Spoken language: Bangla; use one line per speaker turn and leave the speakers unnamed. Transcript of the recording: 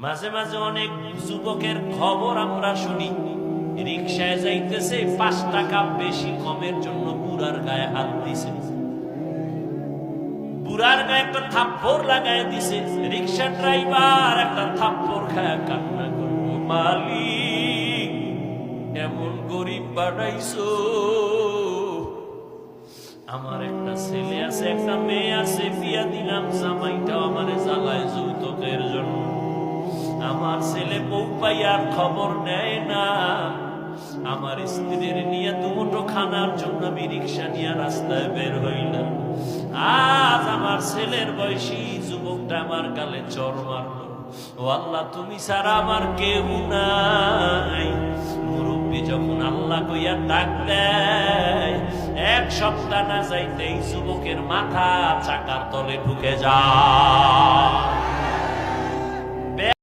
মাঝে মাঝে অনেক যুবকের খবর আমরা শুনি, রিকশায় যাইতেছে 5 টাকা বেশি কমের জন্য বুড়ার গায়ে হাত দিছে, বুড়ার গায়ে একটা থাপ্পড় লাগায় দিছে। রিকশা ড্রাইভার একটা থাপ্পড় খায় কান্না করলো, মালিক এমন গরিব বানাইছো, আমার একটা ছেলে আছে একটা মেয়ে আছে, বিয়া দিলাম, জামাইটাও আমারে জ্বালায় যৌতুকের জন্য, আমার ছেলে বউ পাইয়ার খবর নেয় না, আমার স্ত্রীর নিয়ে দুমুঠো খানার জন্য আমি রিক্সা নিয়ে রাস্তায় বের হইলাম, আজ আমার ছেলের বয়সী যুবকটা আমার গালে চড় মারলো, ও আল্লাহ তুমি ছাড়া আমার কেউ নাই। মুরব্বী যখন আল্লাহ কইয়া ডাক দেয়, 1 সপ্তাহ না যাইতেই যুবকের মাথা চাকার তলে ঢুকে যায়।